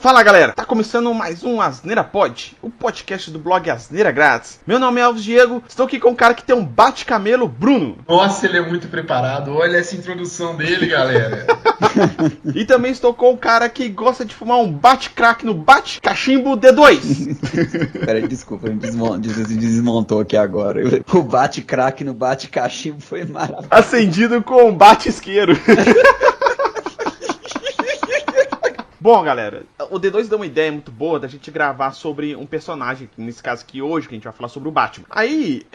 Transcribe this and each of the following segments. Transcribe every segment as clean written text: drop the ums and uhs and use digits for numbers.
Fala galera, tá começando mais um Asneira Pod, o podcast do blog Asneira Grátis. Meu nome é Alves Diego, estou aqui com um cara que tem um bate-camelo, Bruno. Nossa, ele é muito preparado, olha essa introdução dele, galera. E também estou com um cara que gosta de fumar um bate-crack no bate-cachimbo D2. Peraí, desculpa, me desmontou aqui agora. O bate-crack no bate-cachimbo foi maravilhoso. Acendido com um bate-isqueiro. Bom, galera, o D2 deu uma ideia muito boa da gente gravar sobre um personagem, nesse caso aqui hoje, que a gente vai falar sobre o Batman. Aí,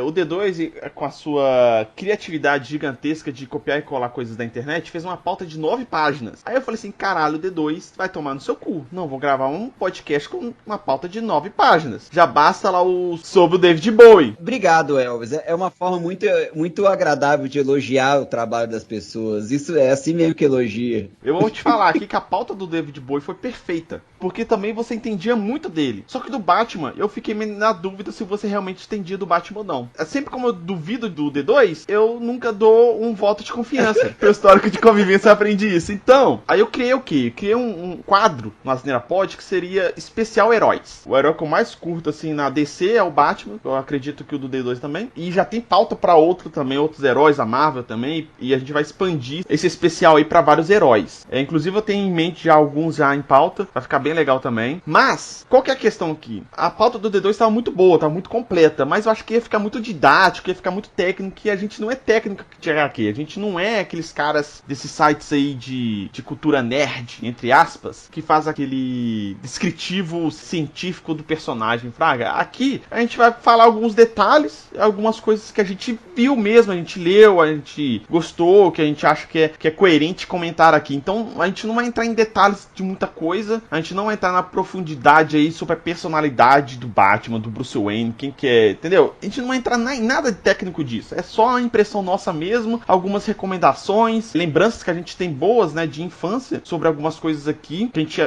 o D2, com a sua criatividade gigantesca de copiar e colar coisas da internet, fez uma pauta de 9 páginas. Aí eu falei assim, caralho, o D2 vai tomar no seu cu. Não, vou gravar um podcast com uma pauta de 9 páginas. Já basta lá sobre o David Bowie. Obrigado, Elvis. É uma forma muito agradável de elogiar o trabalho das pessoas. Isso é assim mesmo que elogia. Eu vou te falar aqui que a pauta do David Bowie foi perfeita, porque também você entendia muito dele. Só que do Batman, eu fiquei na dúvida se você realmente entendia do Batman ou não. Sempre como eu duvido do D2, eu nunca dou um voto de confiança. Pelo histórico de convivência eu aprendi isso. Então, aí eu criei o quê? Eu criei um quadro no Asneira Pod que seria especial heróis. O herói que eu mais curto, assim, na DC é o Batman. Eu acredito que o do D2 também. E já tem pauta pra outros heróis, a Marvel também. E a gente vai expandir esse especial aí pra vários heróis. Inclusive eu tenho em mente já alguns já em pauta, vai ficar bem legal também. Mas, qual que é a questão aqui? A pauta do D2 estava muito boa, estava muito completa, mas eu acho que ia ficar muito didático, ia ficar muito técnico, e a gente não é técnico de HQ, a gente não é aqueles caras desses sites aí de cultura nerd, entre aspas, que faz aquele descritivo científico do personagem, fraga. Aqui, a gente vai falar alguns detalhes, algumas coisas que a gente viu mesmo, a gente leu, a gente gostou, que a gente acha que é coerente comentar aqui. Então, a gente não vai entrar em detalhes de muita coisa, a gente não vai entrar na profundidade aí sobre a personalidade do Batman, do Bruce Wayne, quem que é, entendeu? A gente não vai entrar em nada de técnico disso, é só a impressão nossa mesmo, algumas recomendações, lembranças que a gente tem boas, né, de infância, sobre algumas coisas aqui, que a gente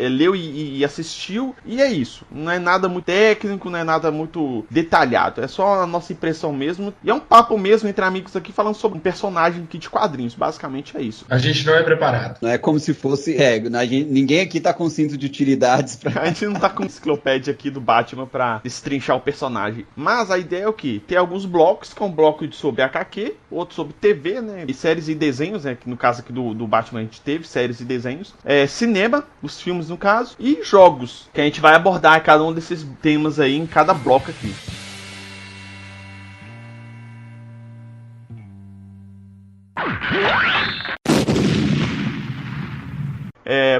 leu e assistiu, e é isso, não é nada muito técnico, não é nada muito detalhado, é só a nossa impressão mesmo, e é um papo mesmo entre amigos aqui, falando sobre um personagem aqui de quadrinhos, basicamente é isso. A gente não é preparado. Não é como se fosse ninguém aqui tá com cinto de utilidades pra... A gente não tá com enciclopédia aqui do Batman pra destrinchar o personagem. Mas a ideia é o quê? Tem alguns blocos, que é um bloco sobre HQ, outro sobre TV, né? E séries e desenhos, né? Que no caso aqui do Batman a gente teve séries e desenhos. Cinema, os filmes no caso. E jogos, que a gente vai abordar cada um desses temas aí em cada bloco aqui.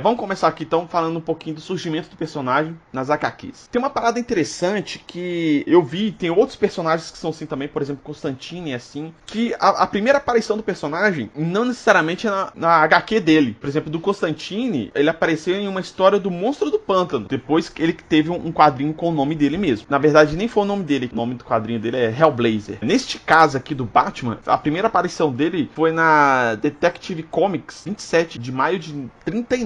Vamos começar aqui então falando um pouquinho do surgimento do personagem nas HQs. Tem uma parada interessante que eu vi, tem outros personagens que são assim também, por exemplo, Constantine, assim, que a primeira aparição do personagem não necessariamente é na HQ dele. Por exemplo, do Constantine, ele apareceu em uma história do Monstro do Pântano, depois que ele teve um quadrinho com o nome dele mesmo. Na verdade, nem foi o nome dele, o nome do quadrinho dele é Hellblazer. Neste caso aqui do Batman, a primeira aparição dele foi na Detective Comics, 27 de maio de 39.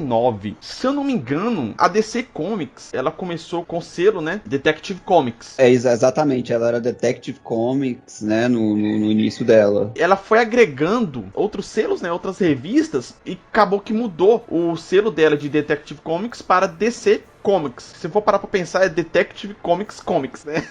Se eu não me engano, a DC Comics, ela começou com o selo, né? Detective Comics. Exatamente, ela era Detective Comics, né? No início dela. Ela foi agregando outros selos, né? Outras revistas, e acabou que mudou o selo dela de Detective Comics para DC Comics. Se for parar pra pensar, é Detective Comics, né?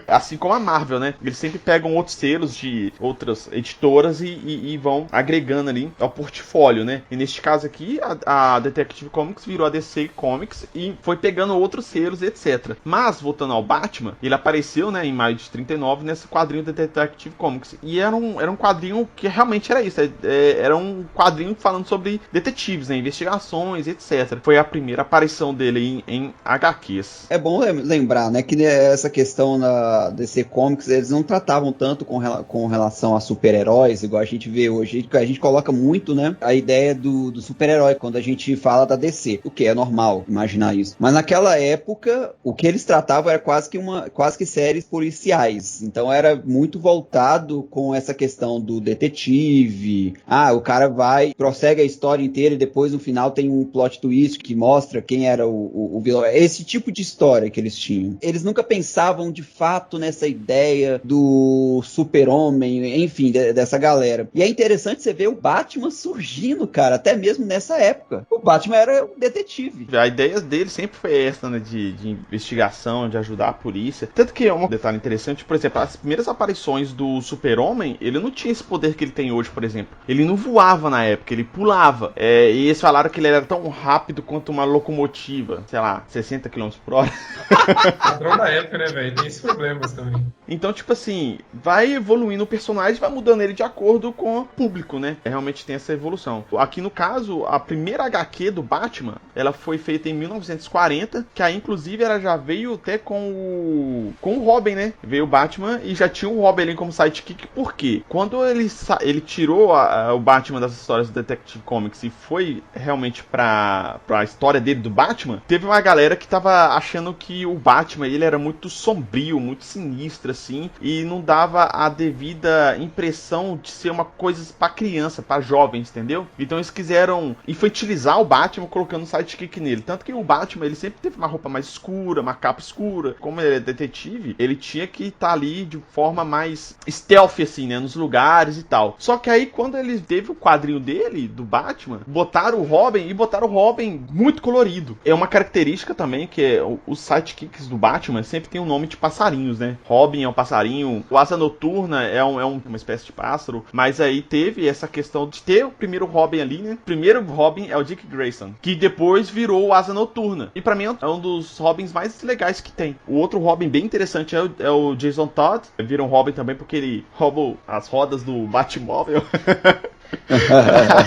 Assim como a Marvel, né? Eles sempre pegam outros selos de outras editoras e vão agregando ali ao portfólio, né? E neste caso aqui, a Detective Comics virou a DC Comics e foi pegando outros selos, etc. Mas, voltando ao Batman, ele apareceu, né, em maio de 39, nesse quadrinho da Detective Comics. E era um quadrinho que realmente era isso. Era um quadrinho falando sobre detetives, né? Investigações, etc. Foi a primeira aparição dele em HQs. É bom lembrar, né, que essa questão na DC Comics, eles não tratavam tanto com relação a super-heróis, igual a gente vê hoje. A gente coloca muito, né, a ideia do super-herói quando a gente fala da DC, o que é normal imaginar isso. Mas naquela época, o que eles tratavam era quase que séries policiais. Então era muito voltado com essa questão do detetive. O cara prossegue a história inteira e depois no final tem um plot twist que mostra quem era o o vilão. É esse tipo de história que eles tinham. Eles nunca pensavam de fato nessa ideia do super-homem, enfim, dessa galera. E é interessante você ver o Batman surgindo, cara, até mesmo nessa época. O Batman era um detetive. A ideia dele sempre foi essa, né, de investigação, de ajudar a polícia. Tanto que é um detalhe interessante, por exemplo, as primeiras aparições do super-homem, ele não tinha esse poder que ele tem hoje, por exemplo. Ele não voava na época, ele pulava. E eles falaram que ele era tão rápido quanto uma locomotiva, sei lá, 60 km por hora. Padrão da época, né, velho? Tem esses problemas também. Então, tipo assim, vai evoluindo o personagem, vai mudando ele de acordo com o público, né? Realmente tem essa evolução. Aqui no caso, a primeira HQ do Batman, ela foi feita em 1940, que aí inclusive ela já veio até com o Robin, né? Veio o Batman e já tinha o Robin ali como sidekick, por quê? Quando ele tirou o Batman das histórias do Detective Comics e foi realmente pra história dele do Batman, teve uma galera que tava achando que o Batman, ele era muito sombrio, muito sinistro, assim, e não dava a devida impressão de ser uma coisa pra criança, pra jovens, entendeu? Então eles quiseram infantilizar o Batman colocando um sidekick nele. Tanto que o Batman, ele sempre teve uma roupa mais escura, uma capa escura. Como ele é detetive, ele tinha que estar ali de forma mais stealth, assim, né? Nos lugares e tal. Só que aí, quando ele teve o quadrinho dele, do Batman, botaram o Robin muito colorido. É uma característica também que é os sidekicks do Batman sempre tem um nome de passarinhos, né? Robin é um passarinho, o Asa Noturna é uma espécie de pássaro, mas aí teve essa questão de ter o primeiro Robin ali, né? O primeiro Robin é o Dick Grayson, que depois virou o Asa Noturna. E pra mim é um dos Robins mais legais que tem. O outro Robin bem interessante é o Jason Todd. Vira um Robin também porque ele rouba as rodas do Batmóvel.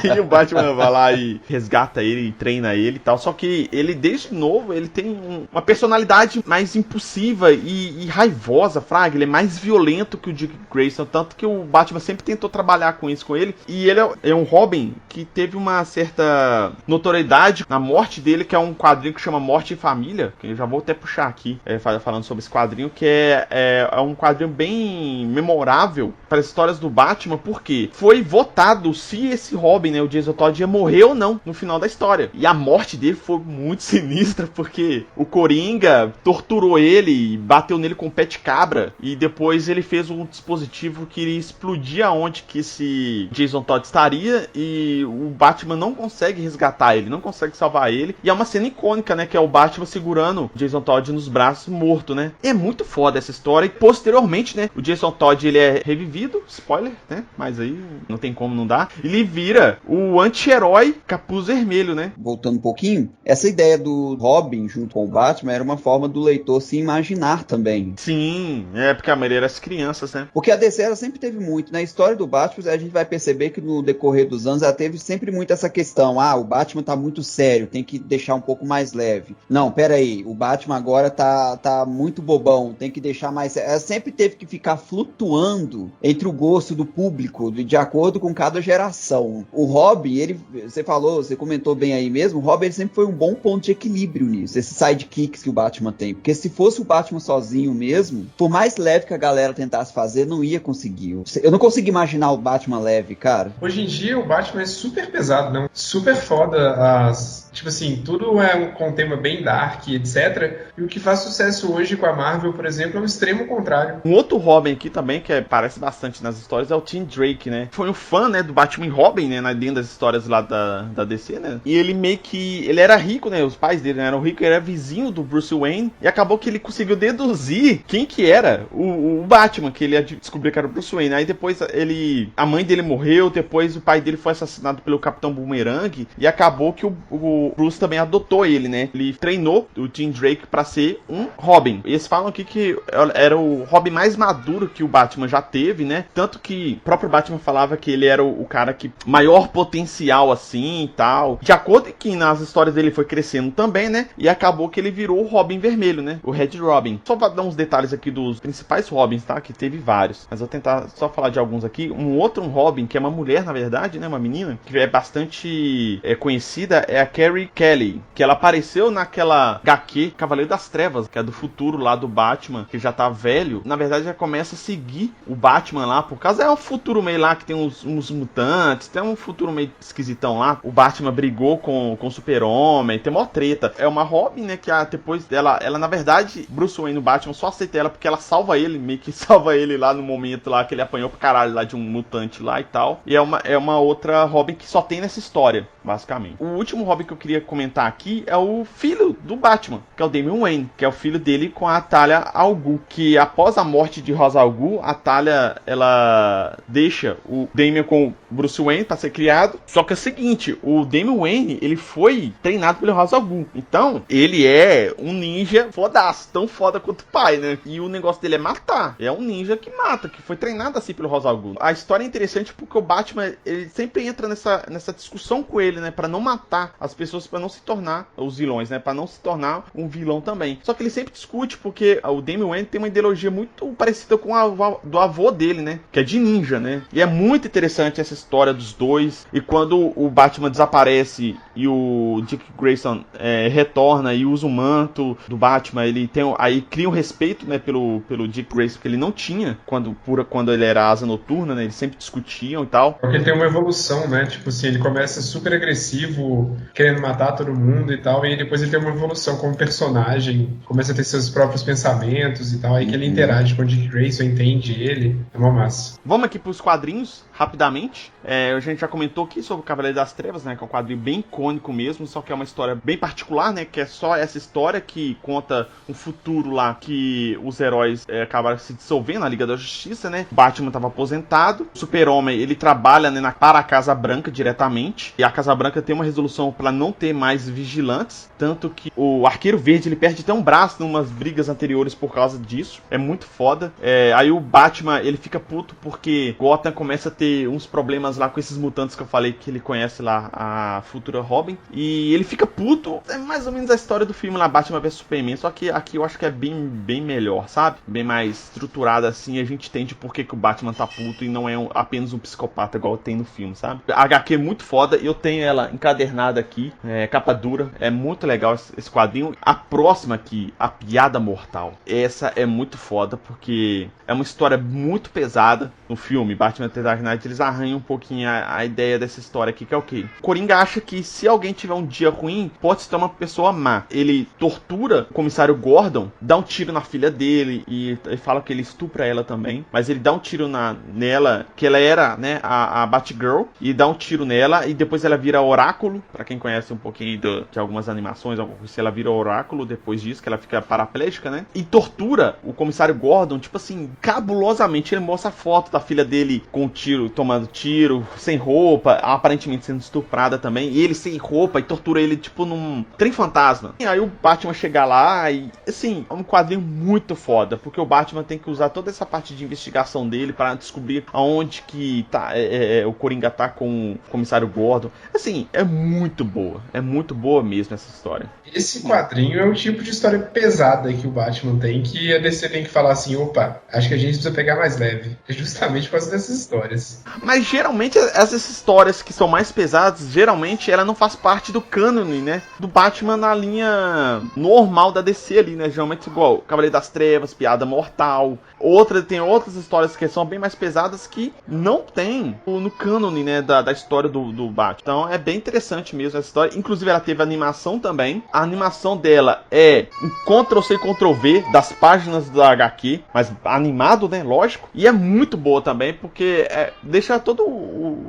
Aí o Batman vai lá e resgata ele e treina ele e tal. Só que ele, desde novo, ele tem uma personalidade mais impulsiva e raivosa, fraga. Ele é mais violento que o Dick Grayson. Tanto que o Batman sempre tentou trabalhar com isso com ele. E ele é um Robin que teve uma certa notoriedade na morte dele, que é um quadrinho que chama Morte em Família. Que eu já vou até puxar aqui, falando sobre esse quadrinho, que é um quadrinho bem memorável para as histórias do Batman, porque foi votado se esse Robin, né, o Jason Todd, ia morrer ou não no final da história. E a morte dele foi muito sinistra, porque o Coringa torturou ele, bateu nele com um pé de cabra, e depois ele fez um dispositivo que iria explodir aonde que esse Jason Todd estaria, e o Batman não consegue resgatar ele, não consegue salvar ele. E é uma cena icônica, né, que é o Batman segurando o Jason Todd nos braços, morto, né. É muito foda essa história. E posteriormente, né, o Jason Todd, ele é revivido, spoiler, né, mas aí não tem como não dar. Ele vira o anti-herói capuz vermelho, né? Voltando um pouquinho, essa ideia do Robin junto com o Batman era uma forma do leitor se imaginar também. Sim, porque a maioria era as crianças, né? Porque a DC ela sempre teve muito. Na história do Batman, a gente vai perceber que no decorrer dos anos ela teve sempre muito essa questão. O Batman tá muito sério, tem que deixar um pouco mais leve. Não, peraí, o Batman agora tá muito bobão, tem que deixar mais sério. Ela sempre teve que ficar flutuando entre o gosto do público, de acordo com cada geração. O Robin, você comentou bem aí mesmo, o Robin ele sempre foi um bom ponto de equilíbrio nisso, esses sidekicks que o Batman tem, porque se fosse o Batman sozinho mesmo, por mais leve que a galera tentasse fazer, não ia conseguir. Eu não consigo imaginar o Batman leve, cara. Hoje em dia o Batman é super pesado, não? Super foda tipo assim, tudo é com um tema bem dark, etc. E o que faz sucesso hoje com a Marvel, por exemplo, é o extremo contrário. Um outro Robin aqui também, que aparece bastante nas histórias, é o Tim Drake, né? Foi um fã, né, do Batman e Robin, né, dentro das histórias lá da DC, né? E ele meio que... Ele era rico, né? Os pais dele eram ricos, ele era vizinho do Bruce Wayne. E acabou que ele conseguiu deduzir quem que era o Batman, que ele ia descobrir que era o Bruce Wayne. Aí depois a mãe dele morreu, depois o pai dele foi assassinado pelo Capitão Boomerang. E acabou que o Bruce também adotou ele, né? Ele treinou o Tim Drake pra ser um Robin. E eles falam aqui que era o Robin mais maduro que o Batman já teve, né? Tanto que o próprio Batman falava que ele era o cara que maior potencial assim e tal. De acordo com que nas histórias dele foi crescendo também, né? E acabou que ele virou o Robin vermelho, né? O Red Robin. Só pra dar uns detalhes aqui dos principais Robins, tá? Que teve vários. Mas vou tentar só falar de alguns aqui. Um Robin, que é uma mulher, na verdade, né? Uma menina, que é bastante conhecida, é a Carrie Kelly. Que ela apareceu naquela HQ Cavaleiro das Trevas, que é do futuro lá do Batman, que já tá velho, na verdade já começa a seguir o Batman lá, por causa é um futuro meio lá que tem uns mutantes, tem um futuro meio esquisitão lá. O Batman brigou com o Super-Homem, tem mó treta. É uma Robin, né, que depois dela, ela na verdade, Bruce Wayne, o Batman, só aceita ela porque ela salva ele, meio que salva ele lá no momento lá que ele apanhou pra caralho lá de um mutante lá e tal. E é uma outra Robin que só tem nessa história, basicamente. O último Robin que eu queria comentar aqui é o filho do Batman, que é o Damian Wayne, que é o filho dele com a Talia al Ghul, que após a morte de Ra's al Ghul, a Talia, ela deixa o Damian com o Bruce Wayne pra ser criado. Só que é o seguinte, o Damian Wayne, ele foi treinado pelo Ra's al Ghul. Então, ele é um ninja fodaço, tão foda quanto o pai, né? E o negócio dele é matar. É um ninja que mata, que foi treinado assim pelo Ra's al Ghul. A história é interessante porque o Batman, ele sempre entra nessa discussão com ele, né? Pra não matar as pessoas, pra não se tornar os vilões, né? Pra não se tornar um vilão também. Só que ele sempre discute porque o Damian Wayne tem uma ideologia muito parecida com a do avô dele, né? Que é de ninja, né? E é muito interessante essa história dos dois. E quando o Batman desaparece e o Dick Grayson retorna e usa o manto do Batman, ele tem aí cria um respeito, né, pelo Dick Grayson que ele não tinha quando ele era Asa Noturna, né? Eles sempre discutiam e tal. Porque ele tem uma evolução, né? Tipo assim, ele começa super agressivo, querendo matar todo mundo e tal, e depois ele tem uma evolução como personagem, começa a ter seus próprios pensamentos e tal, aí que ele interage com o Dick Grayson, entende ele, é uma massa. Vamos aqui pros quadrinhos, rapidamente. A gente já comentou aqui sobre o Cavaleiro das Trevas, né? Que é um quadrinho bem icônico mesmo, só que é uma história bem particular, né? Que é só essa história que conta um futuro lá que os heróis acabaram se dissolvendo na Liga da Justiça, né? O Batman estava aposentado, o Super-Homem, ele trabalha, né, para a Casa Branca diretamente, e a Casa Branca tem uma resolução para não ter mais vigilantes, tanto que o Arqueiro Verde, ele perde até um braço em umas brigas anteriores por causa disso, é muito foda. Aí o Batman, ele fica puto porque Gotham começa a ter uns problemas lá com esses mutantes que eu falei que ele conhece lá, a futura Robin, e ele fica puto. É mais ou menos a história do filme lá, Batman vs Superman, só que aqui eu acho que é bem melhor, sabe? Bem mais estruturada assim, a gente entende por que o Batman tá puto e não é apenas um psicopata igual tem no filme, sabe? A HQ é muito foda, eu tenho ela encadernada aqui, capa dura, é muito legal esse quadrinho. A próxima aqui, A Piada Mortal, essa é muito foda porque é uma história muito pesada. No filme Batman The Dark Knight, eles arranham um pouquinho a ideia dessa história aqui, que é o quê? Coringa acha que se alguém tiver um dia ruim, pode se tornar uma pessoa má. Ele tortura o comissário Gordon, dá um tiro na filha dele e fala que ele estupra ela também, mas ele dá um tiro nela, que ela era, né, a Batgirl, e dá um tiro nela e depois ela vira Oráculo. Pra quem conhece um pouquinho de algumas animações, se ela vira Oráculo depois disso, que ela fica paraplégica, né? E tortura o comissário Gordon, tipo assim, cabulosamente. Ele mostra a foto da filha dele com tiro, tomando tiro, sem roupa, aparentemente sendo estuprada também, e ele sem roupa, e tortura ele tipo num trem fantasma. E aí o Batman chega lá e, assim, é um quadrinho muito foda, porque o Batman tem que usar toda essa parte de investigação dele para descobrir aonde que tá, o Coringa tá com o comissário Gordon. Assim, é muito boa mesmo essa história. Esse quadrinho é o tipo de história pesada que o Batman tem, que a DC tem que falar assim, opa, acho que a gente precisa pegar mais leve. É justamente por causa dessas histórias. Mas geralmente essas histórias que são mais pesadas, geralmente ela não faz parte do cânone, né? Do Batman na linha normal da DC ali, né? Geralmente igual Cavaleiro das Trevas, Piada Mortal. Tem outras histórias que são bem mais pesadas que não tem no cânone, né? Da história do Batman. Então é bem interessante mesmo essa história. Inclusive ela teve animação também. A animação dela é um Ctrl-C, Ctrl-V das páginas da HQ, mas animado, né? Lógico. E é muito boa também, porque deixa toda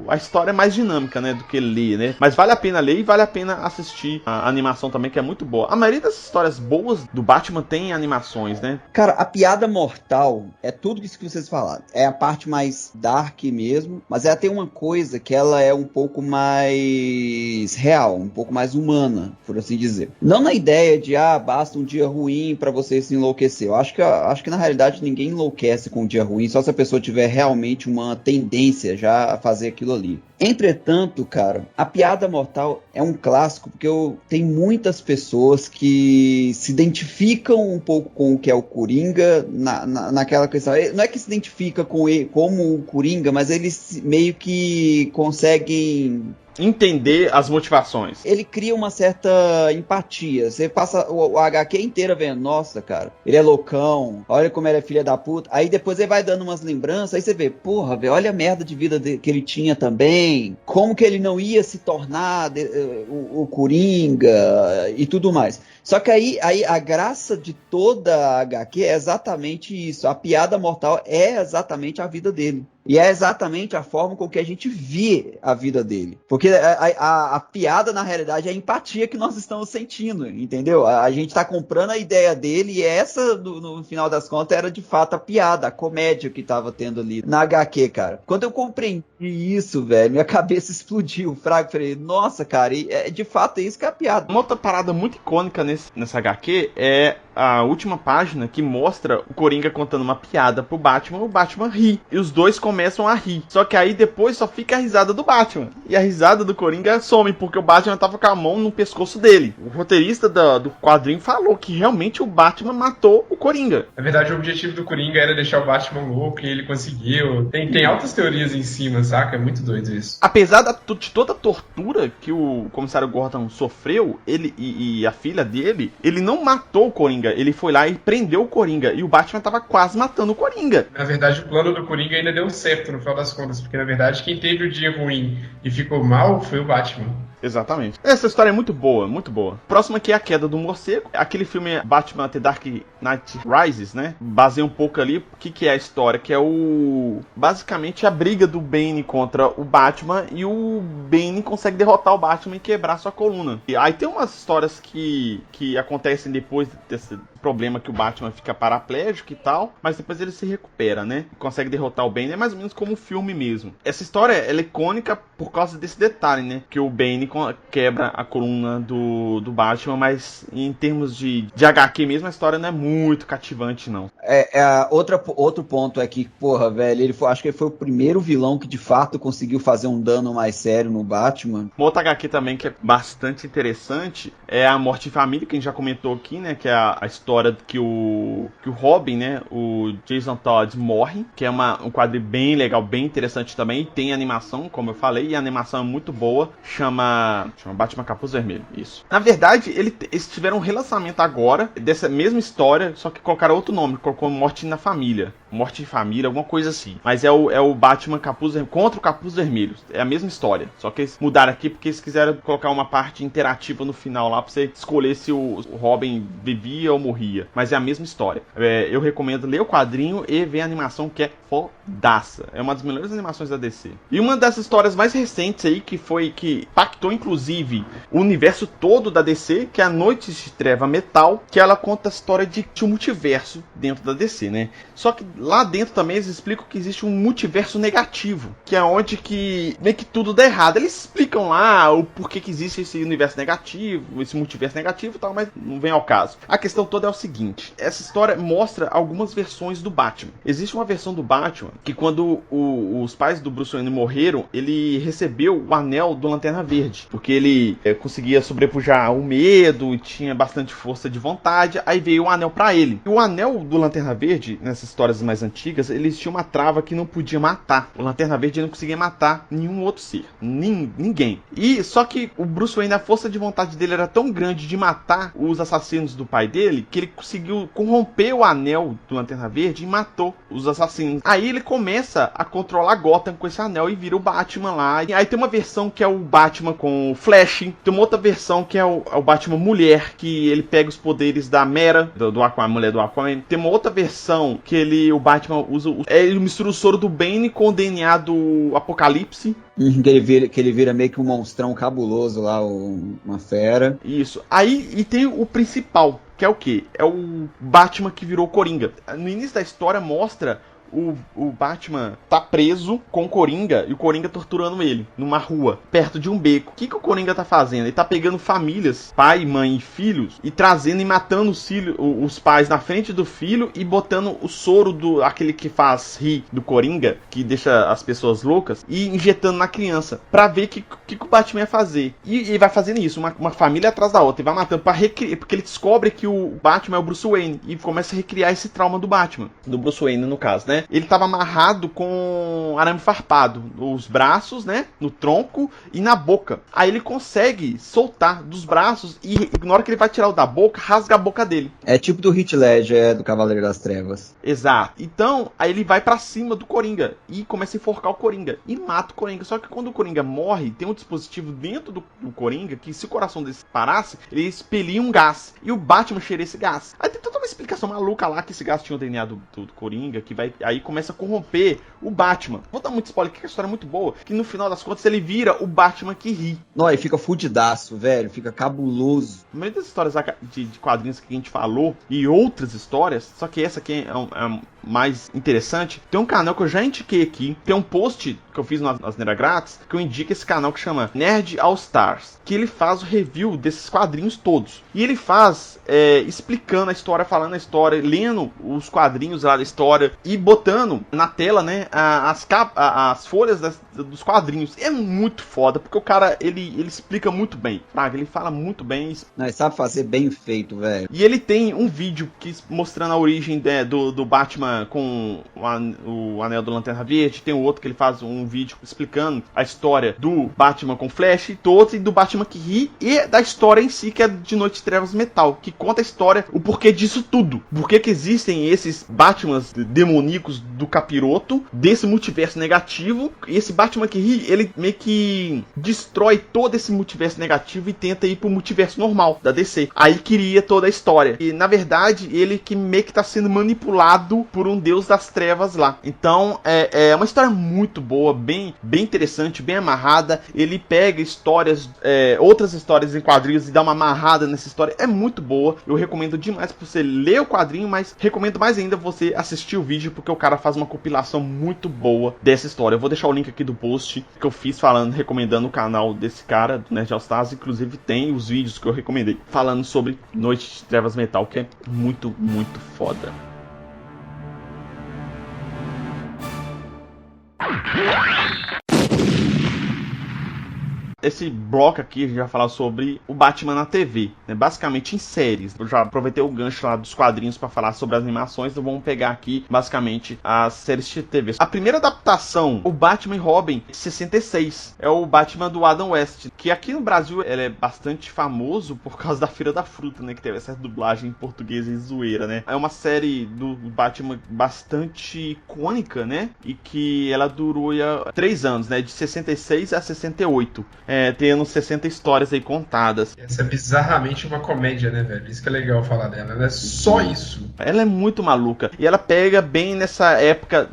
a história mais dinâmica, né? Do que ler, né? Mas vale a pena ler e vale a pena assistir a animação também, que é muito boa. A maioria das histórias boas do Batman tem animações, né? Cara, A Piada Mortal é tudo isso que vocês falaram. É a parte mais dark mesmo, mas ela tem uma coisa que ela é um pouco mais real, um pouco mais humana, por assim dizer. Não na ideia de, basta um dia ruim pra você se enlouquecer. Eu acho que na realidade ninguém enlouquece com um dia ruim, só se a pessoa tiver realmente uma tendência já a fazer aquilo ali. Entretanto, cara, A Piada Mortal é um clássico porque tem muitas pessoas que se identificam um pouco com o que é o Coringa naquela questão. Não é que se identifica com ele como o Coringa, mas eles meio que conseguem entender as motivações. Ele cria uma certa empatia. Você passa o HQ inteira vendo, nossa, cara, ele é loucão, olha como ele é filha da puta. Aí depois ele vai dando umas lembranças, aí você vê, porra, velho, olha a merda de vida que ele tinha também, como que ele não ia se tornar o Coringa e tudo mais. Só que aí a graça de toda a HQ é exatamente isso. A piada mortal é exatamente a vida dele. E é exatamente a forma com que a gente vê a vida dele. Porque a piada, na realidade, é a empatia que nós estamos sentindo, entendeu? A gente tá comprando a ideia dele e essa, no final das contas, era de fato a piada, a comédia que tava tendo ali na HQ, cara. Quando eu compreendi isso, velho, minha cabeça explodiu. Fraga, falei, nossa, cara, de fato é isso que é a piada. Uma outra parada muito icônica nessa HQ é a última página que mostra o Coringa contando uma piada pro Batman, o Batman ri. E os dois começam a rir. Só que aí depois só fica a risada do Batman. E a risada do Coringa some, porque o Batman tava com a mão no pescoço dele. O roteirista do quadrinho falou que realmente o Batman matou o Coringa. Na verdade, o objetivo do Coringa era deixar o Batman louco e ele conseguiu. Tem altas teorias em cima, saca? É muito doido isso. Apesar de toda a tortura que o comissário Gordon sofreu, ele e a filha dele, ele não matou o Coringa. Ele foi lá e prendeu o Coringa. E o Batman tava quase matando o Coringa. Na verdade, o plano do Coringa ainda deu certo no final das contas. Porque, na verdade, quem teve o dia ruim e ficou mal foi o Batman. Exatamente. Essa história é muito boa, muito boa. Próximo aqui é A Queda do Morcego. Aquele filme Batman The Dark Knight Rises, né? Baseia um pouco ali o que é a história, que é basicamente a briga do Bane contra o Batman, e o Bane consegue derrotar o Batman e quebrar sua coluna. E aí tem umas histórias que acontecem depois desse problema, que o Batman fica paraplégico e tal, mas depois ele se recupera, né? Consegue derrotar o Bane, é mais ou menos como um filme mesmo. Essa história ela é icônica por causa desse detalhe, né? Que o Bane quebra a coluna do Batman, mas em termos de HQ mesmo, a história não é muito cativante, não. Outro ponto é que, porra, velho, acho que ele foi o primeiro vilão que de fato conseguiu fazer um dano mais sério no Batman. Uma outra HQ também que é bastante interessante é A Morte em Família, que a gente já comentou aqui, né? Que é a história que o Robin, né? O Jason Todd morre, que é um quadro bem legal, bem interessante também. E tem animação, como eu falei, e a animação é muito boa. Chama Batman Capuz Vermelho, isso. Na verdade, eles tiveram um relançamento agora dessa mesma história, só que colocaram outro nome, colocou Morte na Família. Morte em Família, alguma coisa assim. Mas é o Batman Capuz Vermelho contra o Capuz Vermelho. É a mesma história. Só que eles mudaram aqui porque eles quiseram colocar uma parte interativa no final lá pra você escolher se o Robin vivia ou morria. Mas é a mesma história. Eu recomendo ler o quadrinho e ver a animação, que é fodaça. É uma das melhores animações da DC. E uma das histórias mais recentes aí, que impactou inclusive o universo todo da DC, que é a Noite de Treva Metal, que ela conta a história de um multiverso dentro da DC, né? Só que lá dentro também eles explicam que existe um multiverso negativo, que é onde que meio que tudo dá errado. Eles explicam lá o porquê que existe esse universo negativo, esse multiverso negativo e tal, mas não vem ao caso. A questão toda é o seguinte: essa história mostra algumas versões do Batman. Existe uma versão do Batman que quando os pais do Bruce Wayne morreram, ele recebeu o anel do Lanterna Verde, porque ele conseguia sobrepujar o medo e tinha bastante força de vontade. Aí veio o anel pra ele. E o anel do Lanterna Verde, nessas histórias mais antigas, eles tinham uma trava que não podia matar. O Lanterna Verde não conseguia matar nenhum outro ser, ninguém. E só que o Bruce Wayne, a força de vontade dele era tão grande de matar os assassinos do pai dele, que ele conseguiu corromper o anel do Lanterna Verde e matou os assassinos. Aí ele começa a controlar Gotham com esse anel e vira o Batman lá. E aí tem uma versão que é o Batman com o Flash, tem uma outra versão que é o Batman mulher, que ele pega os poderes da Mera, do Aquaman, a mulher do Aquaman. Tem uma outra versão que o Batman usa, ele mistura o soro do Bane com o DNA do Apocalipse. Que ele vira meio que um monstrão cabuloso lá, uma fera. Isso. Aí, e tem o principal, que é o quê? É o Batman que virou Coringa. No início da história mostra o Batman tá preso com o Coringa e o Coringa torturando ele numa rua, perto de um beco. O que o Coringa tá fazendo? Ele tá pegando famílias, pai, mãe e filhos, e trazendo e matando os pais na frente do filho e botando o soro aquele que faz rir do Coringa, que deixa as pessoas loucas, e injetando na criança, pra ver o que o Batman ia fazer. E vai fazendo isso, uma família atrás da outra, e vai matando pra recriar, porque ele descobre que o Batman é o Bruce Wayne, e começa a recriar esse trauma do Batman, do Bruce Wayne no caso, né? né? Ele tava amarrado com arame farpado nos braços, né? No tronco e na boca. Aí ele consegue soltar dos braços e na hora que ele vai tirar o da boca, rasga a boca dele. É tipo do Heath Ledger, do Cavaleiro das Trevas. Exato. Então, aí ele vai pra cima do Coringa e começa a enforcar o Coringa e mata o Coringa. Só que quando o Coringa morre, tem um dispositivo dentro do Coringa que se o coração dele parasse, ele expelia um gás. E o Batman cheira esse gás. Aí tem toda uma explicação maluca lá que esse gás tinha o DNA do Coringa, que vai aí começa a corromper o Batman. Vou dar muito spoiler, que a história é muito boa, que no final das contas ele vira o Batman que ri. Não, aí fica fudidaço, velho, fica cabuloso. No meio das histórias de quadrinhos que a gente falou e outras histórias, só que essa aqui é mais interessante, tem um canal que eu já indiquei aqui, tem um post que eu fiz nas Asneira Grátis, que eu indico esse canal que chama Nerd All Stars, que ele faz o review desses quadrinhos todos. E ele faz explicando a história, falando a história, lendo os quadrinhos lá da história e botando na tela, né, as folhas dos quadrinhos. É muito foda, porque o cara, ele explica muito bem, Fraga, ele fala muito bem. Não, ele sabe fazer bem feito, velho. E ele tem um vídeo mostrando a origem do Batman com o Anel do Lanterna Verde, tem o outro que ele faz um vídeo explicando a história do Batman com Flash e todos, e do Batman que ri, e da história em si, que é de Noite de Trevas Metal, que conta a história, o porquê disso tudo. Por que existem esses Batmans demoníacos do capiroto, desse multiverso negativo, e esse Batman que ri, ele meio que destrói todo esse multiverso negativo e tenta ir pro multiverso normal da DC. Aí cria toda a história. E, na verdade, ele que meio que tá sendo manipulado por um deus das trevas lá. Então, é uma história muito boa, bem interessante, bem amarrada. Ele pega histórias, outras histórias em quadrinhos e dá uma amarrada nessa história. É muito boa. Eu recomendo demais pra você ler o quadrinho, mas recomendo mais ainda você assistir o vídeo, porque o cara faz uma compilação muito boa dessa história. Eu vou deixar o link aqui do post que eu fiz recomendando o canal desse cara, do Nerd All Stars. Inclusive tem os vídeos que eu recomendei falando sobre Noite de Trevas Metal, que é muito, muito foda. Esse bloco aqui a gente vai falar sobre o Batman na TV, né? Basicamente em séries. Eu já aproveitei o gancho lá dos quadrinhos para falar sobre as animações, então vamos pegar aqui basicamente as séries de TV. A primeira adaptação, o Batman e Robin, de 66, é o Batman do Adam West, que aqui no Brasil ele é bastante famoso por causa da Feira da Fruta, né? Que teve essa dublagem em português e zoeira, né? É uma série do Batman bastante icônica, né? E que ela durou 3 anos, né? De 66 a 68. Tendo 60 histórias aí contadas. Essa é bizarramente uma comédia, né, velho? Isso que é legal falar dela. Ela é só isso. Ela é muito maluca. E ela pega bem nessa época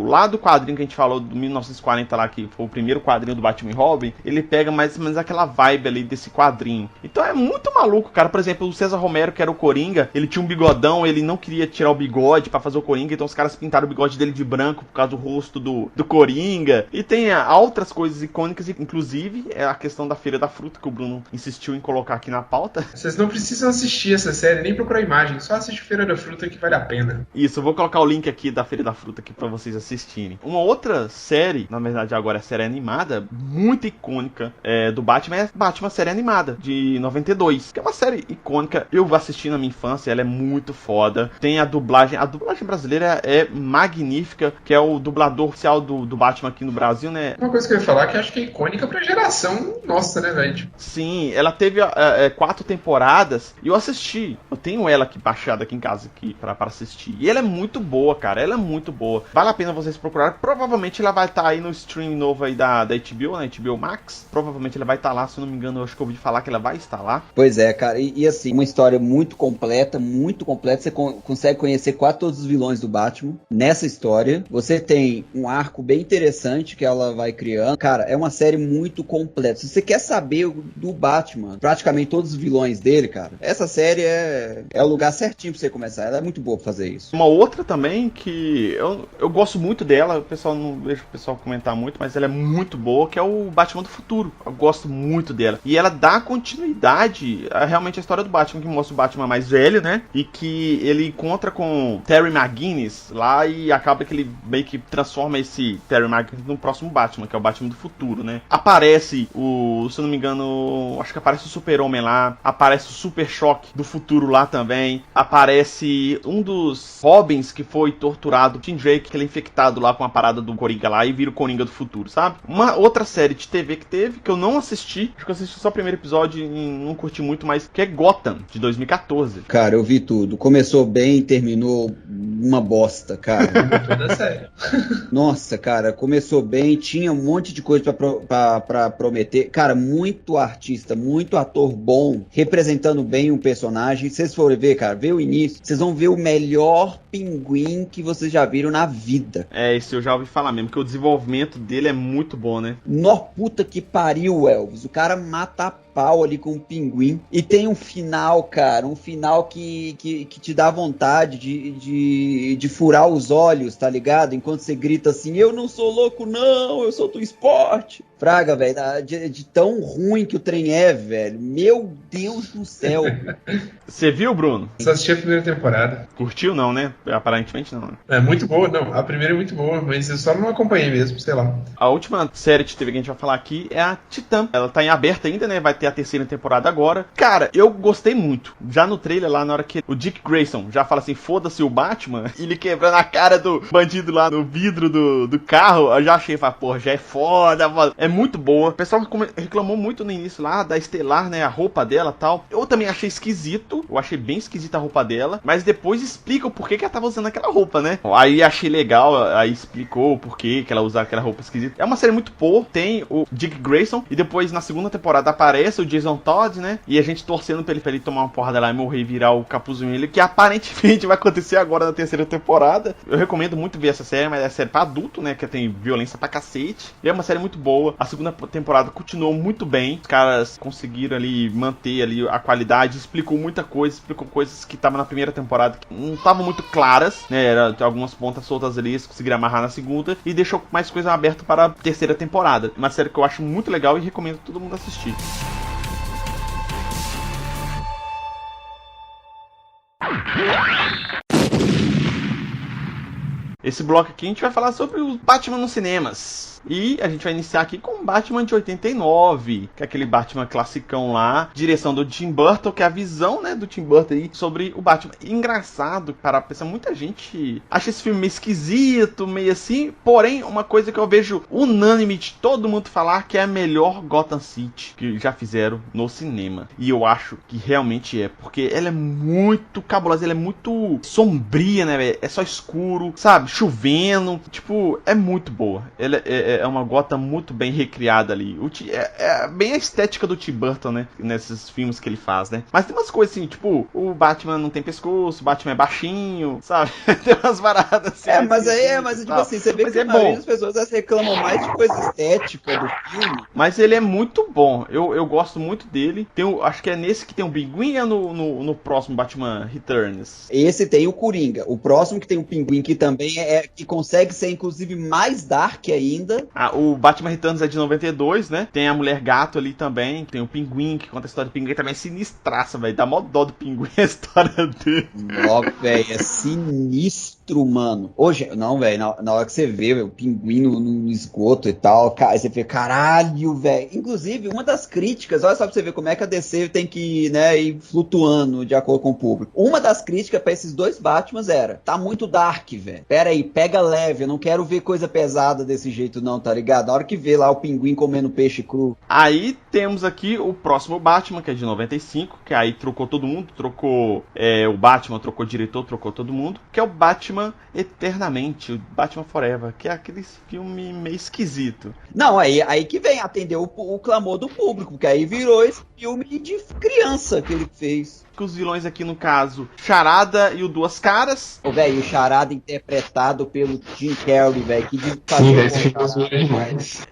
lá do quadrinho que a gente falou, do 1940 lá, que foi o primeiro quadrinho do Batman e Robin. Ele pega mais ou menos aquela vibe ali desse quadrinho. Então é muito maluco, cara. Por exemplo, o César Romero, que era o Coringa, ele tinha um bigodão, ele não queria tirar o bigode pra fazer o Coringa, então os caras pintaram o bigode dele de branco por causa do rosto do Coringa. E tem outras coisas icônicas, inclusive é a questão da Feira da Fruta, que o Bruno insistiu em colocar aqui na pauta. Vocês não precisam assistir essa série, nem procurar imagem, só assistir Feira da Fruta que vale a pena. Isso, eu vou colocar o link aqui da Feira da Fruta aqui pra vocês assistirem. Uma outra série, na verdade agora é série animada, muito icônica do Batman, é Batman série animada, de 92, que é uma série icônica. Eu assisti na minha infância, ela é muito foda. Tem a dublagem brasileira é magnífica, que é o dublador oficial do Batman aqui no Brasil, né? Uma coisa que eu ia falar que eu acho que é icônica pra geração nossa, né, velho? Sim, ela teve 4 temporadas e eu assisti. Eu tenho ela aqui baixada aqui em casa aqui pra assistir. E ela é muito boa, cara. Ela é muito boa. Vale a pena vocês procurarem. Provavelmente ela vai estar aí no stream novo aí da HBO, né? HBO Max. Provavelmente ela vai estar lá, se eu não me engano. Eu acho que eu ouvi falar que ela vai estar lá. Pois é, cara. E assim, uma história muito completa, muito completa. Você consegue conhecer quase todos os vilões do Batman nessa história. Você tem um arco bem interessante que ela vai criando. Cara, é uma série muito completa. Se você quer saber do Batman, praticamente todos os vilões dele, cara, essa série é o lugar certinho pra você começar. Ela é muito boa pra fazer isso. Uma outra também que eu gosto muito dela, o pessoal não vejo o pessoal comentar muito, mas ela é muito boa, que é o Batman do Futuro. Eu gosto muito dela. E ela dá continuidade realmente a história do Batman, que mostra o Batman mais velho, né? E que ele encontra com Terry McGinnis lá e acaba que ele meio que transforma esse Terry McGinnis no próximo Batman, que é o Batman do Futuro, né? Aparece aparece se eu não me engano, acho que aparece o Super-Homem lá, aparece o Super Choque do futuro lá também, aparece um dos Robins que foi torturado, Tim Drake, que ele é infectado lá com a parada do Coringa lá e vira o Coringa do futuro, sabe? Uma outra série de TV que teve, que eu não assisti, acho que eu assisti só o primeiro episódio e não curti muito, mas que é Gotham, de 2014. Cara, eu vi tudo. Começou bem, terminou uma bosta, cara. Toda série. Nossa, cara, começou bem, tinha um monte de coisa pra prometer. Cara, muito artista, muito ator bom, representando bem um personagem. Se vocês forem ver, cara, vê o início, vocês vão ver o melhor pinguim que vocês já viram na vida. É, isso eu já ouvi falar mesmo, que o desenvolvimento dele é muito bom, né? Nó, puta que pariu, Elvis. O cara mata a pau ali com um pinguim. E tem um final, cara, um final que te dá vontade de furar os olhos, tá ligado? Enquanto você grita assim, eu não sou louco não, eu sou do esporte. Fraga, velho, de tão ruim que o trem é, velho. Meu Deus do céu. Você viu, Bruno? Só assisti a primeira temporada. Curtiu não, né? Aparentemente não, né? É muito boa, não. A primeira é muito boa, mas eu só não acompanhei mesmo, sei lá. A última série de TV que a gente vai falar aqui é a Titã. Ela tá em aberto ainda, né? Vai ter a terceira temporada agora. Cara, eu gostei muito. Já no trailer lá, na hora que o Dick Grayson já fala assim, foda-se o Batman, ele quebrando a cara do bandido lá no vidro do carro, eu já achei, porra, já é foda, mano. É muito boa. O pessoal reclamou muito no início lá da Estelar, né? A roupa dela e tal. Eu também achei esquisito. Eu achei bem esquisita a roupa dela. Mas depois explica o porquê que ela tava usando aquela roupa, né? Aí achei legal. Aí explicou o porquê que ela usava aquela roupa esquisita. É uma série muito boa. Tem o Dick Grayson. E depois na segunda temporada aparece o Jason Todd, né? E a gente torcendo pra ele tomar uma porrada lá e morrer e virar o Capuz Vermelho. Que aparentemente vai acontecer agora na terceira temporada. Eu recomendo muito ver essa série. Mas é série pra adulto, né? Que tem violência pra cacete. E é uma série muito boa. A segunda temporada continuou muito bem. Os caras conseguiram ali manter ali a qualidade, explicou muita coisa, explicou coisas que estavam na primeira temporada que não estavam muito claras, né? Era algumas pontas soltas ali, eles conseguiram amarrar na segunda e deixou mais coisa aberta para a terceira temporada. Uma série que eu acho muito legal e recomendo todo mundo assistir. Esse bloco aqui a gente vai falar sobre o Batman nos cinemas. E a gente vai iniciar aqui com o Batman de 89, que é aquele Batman classicão lá, direção do Tim Burton, que é a visão, né, do Tim Burton aí sobre o Batman. Engraçado, para pensar, muita gente acha esse filme meio esquisito, meio assim, porém, uma coisa que eu vejo unânime de todo mundo falar, que é a melhor Gotham City que já fizeram no cinema. E eu acho que realmente é, porque ela é muito cabulosa, ela é muito sombria, né, véio? É só escuro, sabe, chovendo, tipo, é muito boa. Ela é uma Gotham muito bem recriada ali. É bem a estética do Tim Burton, né? Nesses filmes que ele faz, né? Mas tem umas coisas assim, tipo, o Batman não tem pescoço, o Batman é baixinho, sabe? Tem umas paradas assim. Mas tipo assim, você vê que a maioria das pessoas reclamam mais de coisa estética do filme. Mas ele é muito bom. Eu gosto muito dele. Acho que é nesse que tem um pinguim, é no próximo Batman Returns. Esse tem o Coringa. O próximo que tem o pinguim, que também que consegue ser inclusive mais dark ainda. O Batman Returns é de 92, né? Tem a Mulher Gato ali também. Tem o Pinguim, que conta a história do Pinguim. Também é sinistraça, velho. Dá mó dó do Pinguim a história dele. Ó, velho, é sinistro, mano. Hoje, não, velho, na hora que você vê véio, o Pinguim no esgoto e tal, aí você vê, caralho, velho. Inclusive, uma das críticas, olha só pra você ver como é que a DC tem que, né, ir flutuando de acordo com o público. Uma das críticas pra esses dois Batmans era, tá muito dark, velho. Pera aí, pega leve, eu não quero ver coisa pesada desse jeito não, tá ligado? Na hora que vê lá o Pinguim comendo peixe cru. Aí temos aqui o próximo Batman, que é de 95, que aí trocou todo mundo, trocou o Batman, trocou o diretor, trocou todo mundo, que é o Batman Eternamente, o Batman Forever, que é aquele filme meio esquisito. Não, aí que vem atender o clamor do público, porque aí virou esse filme de criança que ele fez. Que os vilões aqui, no caso, Charada e o Duas Caras. Ô, velho, o Charada interpretado pelo Jim Carrey, velho, que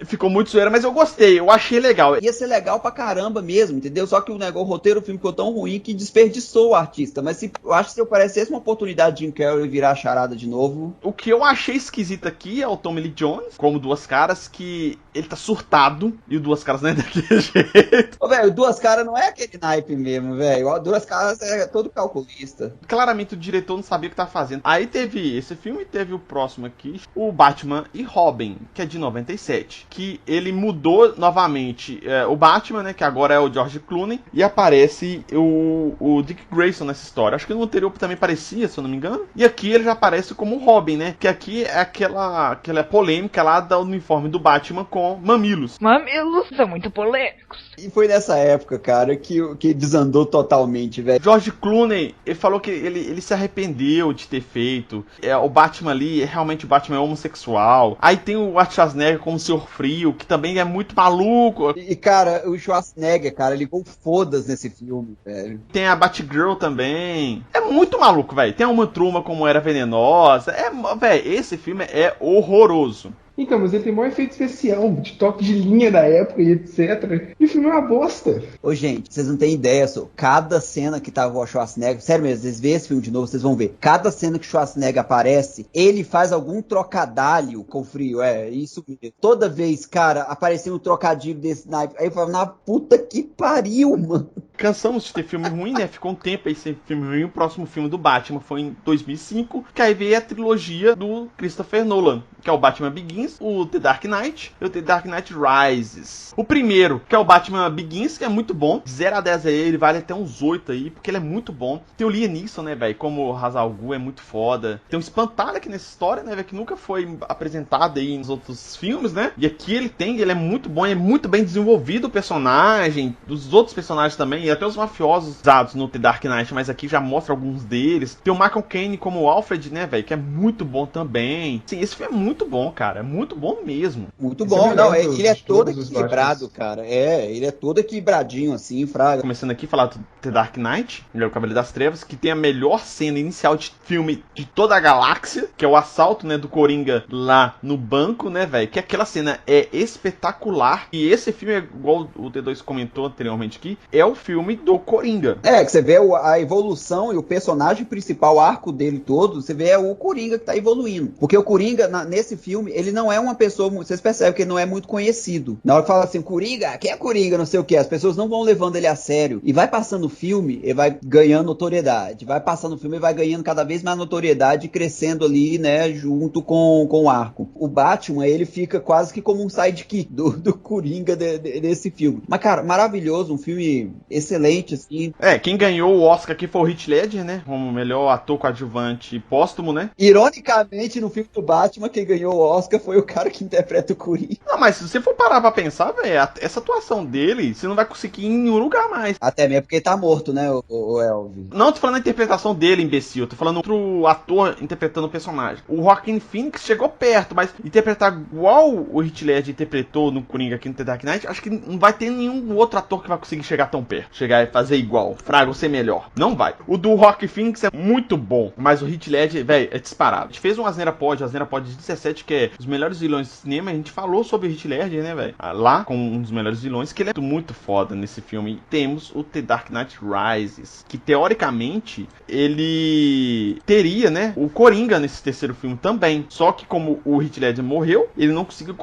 ficou muito zoeira, mas eu gostei, eu achei legal. Ia ser legal pra caramba mesmo, entendeu? Só que o roteiro do filme ficou tão ruim que desperdiçou o artista. Mas eu acho que se eu parecesse uma oportunidade de Jim Carrey virar Charada de novo... O que eu achei esquisito aqui é o Tommy Lee Jones, como Duas Caras, que ele tá surtado, e o Duas Caras não é daquele jeito. Ô, velho, o Duas Caras não é aquele naipe mesmo, velho. O Duas Caras é todo calculista. Claramente o diretor não sabia o que tá fazendo. Aí teve esse filme, teve o próximo aqui, o Batman e Robin, que é de 97, que ele mudou novamente o Batman, né, que agora é o George Clooney, e aparece o Dick Grayson nessa história. Acho que no anterior também parecia, se eu não me engano. E aqui ele já aparece como Robin, né, que aqui é aquela polêmica lá do uniforme do Batman com mamilos. Mamilos são muito polêmicos. E foi nessa época, cara, que desandou totalmente, velho. George Clooney, ele falou que ele se arrependeu de ter feito. O Batman ali, realmente o Batman é homossexual. Aí tem o Schwarzenegger como Senhor Frio, que também é muito maluco. E, cara, o Schwarzenegger, cara, ligou fodas nesse filme, velho. Tem a Batgirl também. É muito maluco, velho. Tem a Uma Turma como Era Venenosa. Velho, esse filme é horroroso. Então, mas ele tem maior efeito especial, de toque de linha da época e etc. E o filme é uma bosta. Ô, gente, vocês não têm ideia, só. Cada cena que tava o Schwarzenegger, sério mesmo, vocês veem esse filme de novo, vocês vão ver. Cada cena que o Schwarzenegger aparece, ele faz algum trocadilho com o Frio, isso mesmo. Toda vez, cara, aparecia um trocadilho desse naipe. Aí eu falava, na puta que pariu, mano. Cansamos de ter filme ruim, né? Ficou um tempo aí sem filme ruim. O próximo filme do Batman foi em 2005, que aí veio a trilogia do Christopher Nolan, que é o Batman Begins, o The Dark Knight e o The Dark Knight Rises. O primeiro, que é o Batman Begins, que é muito bom. De 0 a 10 aí, ele vale até uns 8 aí, porque ele é muito bom. Tem o Liam Neeson, né, velho? Como o Ra's al Ghul é muito foda. Tem o Espantalho aqui nessa história, né, velho? Que nunca foi apresentado aí nos outros filmes, né? E aqui ele é muito bom, é muito bem desenvolvido o personagem, dos outros personagens também, e até os mafiosos usados no The Dark Knight, mas aqui já mostra alguns deles. Tem o Michael Caine como o Alfred, né, velho? Que é muito bom também. Sim, esse filme é muito bom, cara. É muito bom mesmo. Muito bom. Não, ele é todo equilibrado, cara. Ele é todo equilibradinho, assim, fraga. Começando aqui a falar do The Dark Knight, o Cavaleiro das Trevas, que tem a melhor cena inicial de filme de toda a galáxia, que é o assalto, né, do Coringa lá no banco, né, velho? Que aquela cena é espetacular. E esse filme, igual o D2 comentou anteriormente aqui, é o filme do Coringa. Que você vê a evolução e o personagem principal, o arco dele todo, você vê o Coringa que tá evoluindo. Porque o Coringa, nesse filme, ele não é uma pessoa, vocês percebem que ele não é muito conhecido. Na hora que fala assim, Coringa, quem é Coringa, não sei o que, as pessoas não vão levando ele a sério. E vai passando o filme, ele vai ganhando notoriedade. Vai passando o filme, ele vai ganhando cada vez mais notoriedade, crescendo ali, né, junto com o arco. O Batman, ele fica quase que como um sidekick do Coringa desse filme. Mas, cara, maravilhoso, um filme excelente, assim. Quem ganhou o Oscar aqui foi o Heath Ledger, né, como melhor ator coadjuvante póstumo, né. Ironicamente, no filme do Batman, quem ganhou o Oscar foi o cara que interpreta o Coringa. Não, mas se você for parar pra pensar, velho, essa atuação dele, você não vai conseguir ir em nenhum lugar mais. Até mesmo porque ele tá morto, né, o Elvis? Não tô falando da interpretação dele, imbecil. Tô falando outro ator interpretando o personagem. O Joaquin Phoenix chegou perto, mas interpretar igual o Heath Ledger interpretou no Coringa aqui no The Dark Knight, acho que não vai ter nenhum outro ator que vai conseguir chegar tão perto. Chegar e fazer igual. Fraga, ou ser melhor. Não vai. O do Joaquin Phoenix é muito bom, mas o Heath Ledger, velho, é disparado. A gente fez um Asneira Pod de 17, que é os melhores vilões do cinema. A gente falou sobre o Heath Ledger, né, velho? Lá, com um dos melhores vilões, que ele é muito foda nesse filme. E temos o The Dark Knight Rises, que teoricamente ele teria, né, o Coringa nesse terceiro filme também. Só que como o Heath Ledger morreu, ele não conseguiu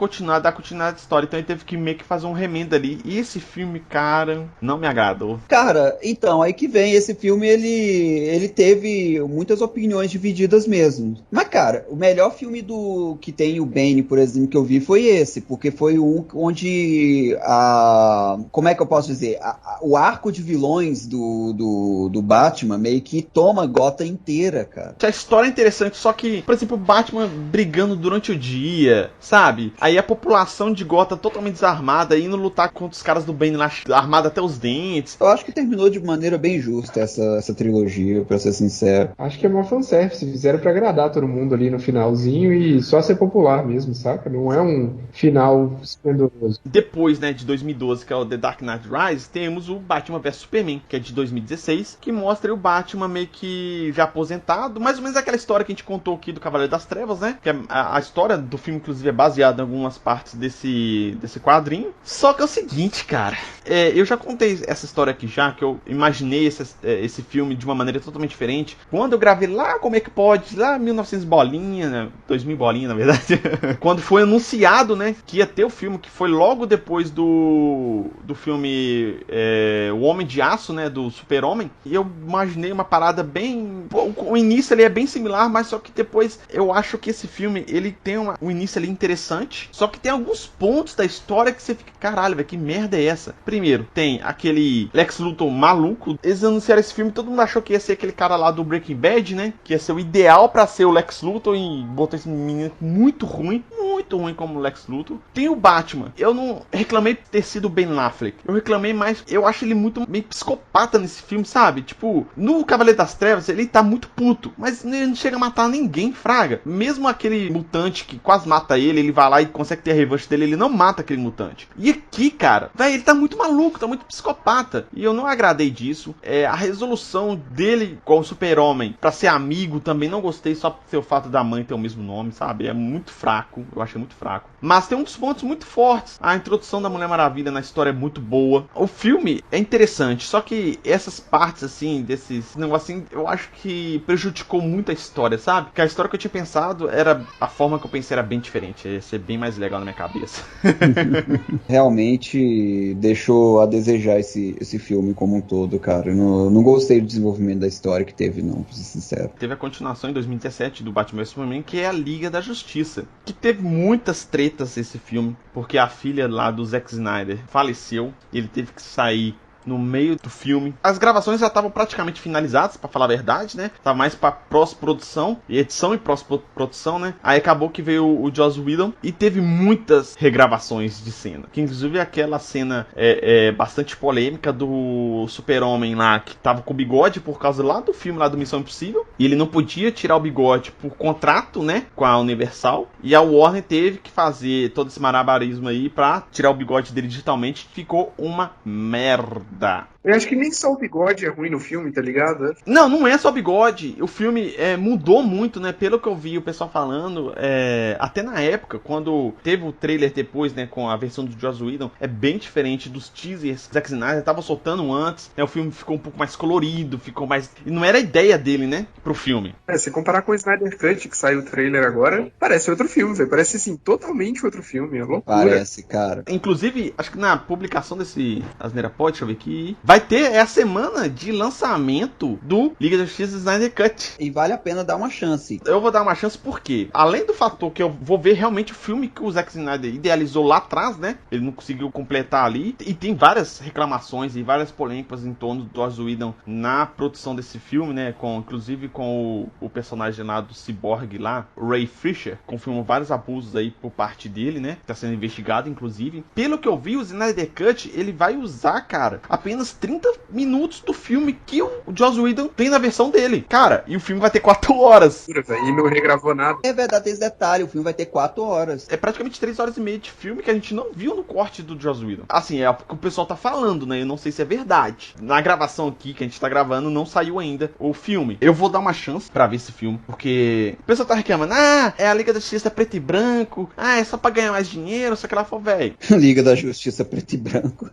dar continuidade à história, então ele teve que meio que fazer um remendo ali. E esse filme, cara, não me agradou. Cara, então, aí que vem, esse filme, ele teve muitas opiniões divididas mesmo. Mas, cara, o melhor filme que tem o Bane, por exemplo, que eu vi foi esse, porque foi o onde como é que eu posso dizer? O arco de vilões do Batman meio que toma Gotham inteira, cara. A história é interessante, só que, por exemplo, o Batman brigando durante o dia, sabe? Aí a população de Gotham totalmente desarmada, indo lutar contra os caras do Bane lá, armado até os dentes. Eu acho que terminou de maneira bem justa essa trilogia, pra ser sincero. Acho que é uma fanservice, fizeram pra agradar todo mundo ali no finalzinho e só ser popular mesmo, saca? Não é um final esplendoroso. Depois, né, de 2012, que é o The Dark Knight Rises, temos o Batman vs Superman, que é de 2016, que mostra o Batman meio que já aposentado, mais ou menos aquela história que a gente contou aqui do Cavaleiro das Trevas, né? Que a história do filme, inclusive, é baseada em algumas partes desse quadrinho. Só que é o seguinte, cara, eu já contei essa história história aqui já, que eu imaginei esse filme de uma maneira totalmente diferente. Quando eu gravei lá, como é que pode, lá 1900 bolinha, né? 2000 bolinha, na verdade. Quando foi anunciado, né, que ia ter o filme, que foi logo depois do filme O Homem de Aço, né, do Super-Homem. E eu imaginei uma parada bem... O início ele é bem similar, mas só que depois eu acho que esse filme, ele tem um início ali interessante, só que tem alguns pontos da história que você fica, caralho, velho, que merda é essa? Primeiro, tem aquele Lex Luthor maluco. Eles anunciaram esse filme, todo mundo achou que ia ser aquele cara lá do Breaking Bad, né, que ia ser o ideal pra ser o Lex Luthor, e botou esse menino muito ruim como Lex Luthor. Tem o Batman. Eu não reclamei de ter sido Ben Affleck. Eu reclamei mais... Eu acho ele muito meio psicopata nesse filme, sabe? Tipo, no Cavaleiro das Trevas, ele tá muito puto. Mas ele não chega a matar ninguém, fraga. Mesmo aquele mutante que quase mata ele vai lá e consegue ter a revanche dele, ele não mata aquele mutante. E aqui, cara, velho, ele tá muito maluco, tá muito psicopata. E eu não agradei disso. A resolução dele com o Super-Homem pra ser amigo também não gostei, só por ser o fato da mãe ter o mesmo nome, sabe? É muito fraco. Eu achei muito fraco. Mas tem um dos pontos muito fortes. A introdução da Mulher Maravilha na história é muito boa. O filme é interessante, só que essas partes, assim, desses negócio assim, eu acho que prejudicou muito a história, sabe? Porque a história que eu tinha pensado era... A forma que eu pensei era bem diferente. Ia ser bem mais legal na minha cabeça. Realmente deixou a desejar esse filme como um todo, cara. Eu não gostei do desenvolvimento da história que teve, não, pra ser sincero. Teve a continuação em 2017 do Batman vs Superman, que é a Liga da Justiça. Que teve muitas tretas esse filme, porque a filha lá do Zack Snyder faleceu, ele teve que sair no meio do filme. As gravações já estavam praticamente finalizadas, pra falar a verdade, né? Tava mais pra pós-produção, edição e pós-produção, né? Aí acabou que veio o Joss Whedon e teve muitas regravações de cena. Que inclusive aquela cena bastante polêmica do Super-Homem lá, que tava com o bigode por causa lá do filme lá do Missão Impossível. E ele não podia tirar o bigode por contrato, né? Com a Universal. E a Warner teve que fazer todo esse malabarismo aí pra tirar o bigode dele digitalmente. Ficou uma merda. Eu acho que nem só o bigode é ruim no filme, tá ligado? Não é só bigode. O filme mudou muito, né? Pelo que eu vi o pessoal falando, até na época, quando teve o trailer depois, né? Com a versão do Joss Whedon, é bem diferente dos teasers que Zack Snyder tava soltando antes, né? O filme ficou um pouco mais colorido, ficou mais... E não era a ideia dele, né? Pro filme. Se comparar com o Snyder Cut, que saiu o trailer agora, parece outro filme, velho. Parece, assim, totalmente outro filme. É loucura. Parece, cara. Inclusive, acho que na publicação desse Asneira Pod, deixa eu ver aqui, vai ter a semana de lançamento do Liga da Justiça Snyder Cut. E vale a pena dar uma chance. Eu vou dar uma chance porque, além do fator que eu vou ver realmente o filme que o Zack Snyder idealizou lá atrás, né? Ele não conseguiu completar ali. E tem várias reclamações e várias polêmicas em torno do Joss Whedon na produção desse filme, né? Inclusive com o personagem lá do Cyborg lá, o Ray Fisher, confirmou vários abusos aí por parte dele, né? Tá sendo investigado, inclusive. Pelo que eu vi, o Snyder Cut, ele vai usar, cara, apenas 30 minutos do filme que o Joss Whedon tem na versão dele. Cara, e o filme vai ter 4 horas. E não regravou nada. É verdade esse detalhe, o filme vai ter 4 horas. É praticamente 3 horas e meia de filme que a gente não viu no corte do Joss Whedon. Assim, é o que o pessoal tá falando, né? Eu não sei se é verdade. Na gravação aqui, que a gente tá gravando, não saiu ainda o filme. Eu vou dar uma chance pra ver esse filme, porque o pessoal tá reclamando, é a Liga da Justiça preto e branco, é só pra ganhar mais dinheiro, só que ela falou, velho. Liga da Justiça preto e branco.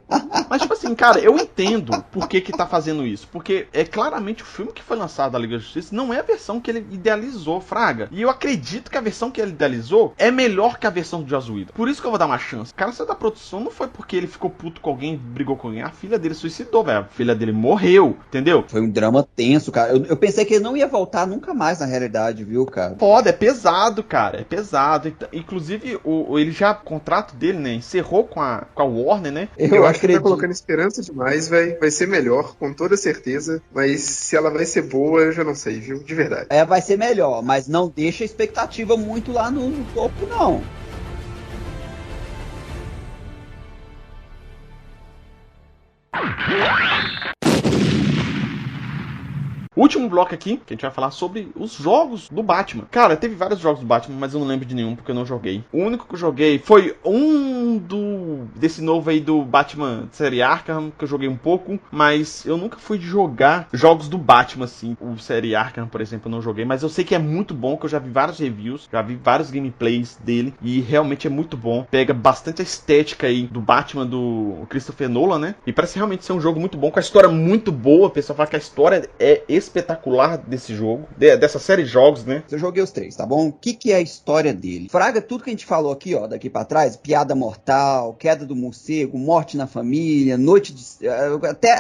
Mas, tipo assim, cara, eu entendo por que tá fazendo isso. Porque é claramente o filme que foi lançado da Liga da Justiça não é a versão que ele idealizou, fraga. E eu acredito que a versão que ele idealizou é melhor que a versão do Joss Whedon. Por isso que eu vou dar uma chance. O cara saiu da produção não foi porque ele ficou puto com alguém, brigou com alguém. A filha dele suicidou, velho. A filha dele morreu, entendeu? Foi um drama tenso, cara. Eu pensei que ele não ia voltar nunca mais na realidade, viu, cara? Foda, é pesado, cara. É pesado. Inclusive, ele já, o contrato dele, né, encerrou com a Warner, né? Eu acho que ele tá colocando esperança demais, velho. Vai ser melhor, com toda certeza. Mas se ela vai ser boa, eu já não sei, viu? De verdade. Vai ser melhor, mas não deixa a expectativa muito lá no topo, não. Último bloco aqui, que a gente vai falar sobre os jogos do Batman. Cara, teve vários jogos do Batman, mas eu não lembro de nenhum, porque eu não joguei. O único que eu joguei foi desse novo aí do Batman série Arkham, que eu joguei um pouco, mas eu nunca fui jogar jogos do Batman, assim. O série Arkham, por exemplo, eu não joguei, mas eu sei que é muito bom, que eu já vi vários reviews, já vi vários gameplays dele, e realmente é muito bom. Pega bastante a estética aí do Batman do Christopher Nolan, né? E parece realmente ser um jogo muito bom, com a história muito boa. O pessoal fala que a história é espetacular desse jogo, dessa série de jogos, né? Eu joguei os 3, tá bom? O que é a história dele? Fraga, tudo que a gente falou aqui, ó, daqui pra trás, piada mortal, queda do morcego, morte na família, noite de...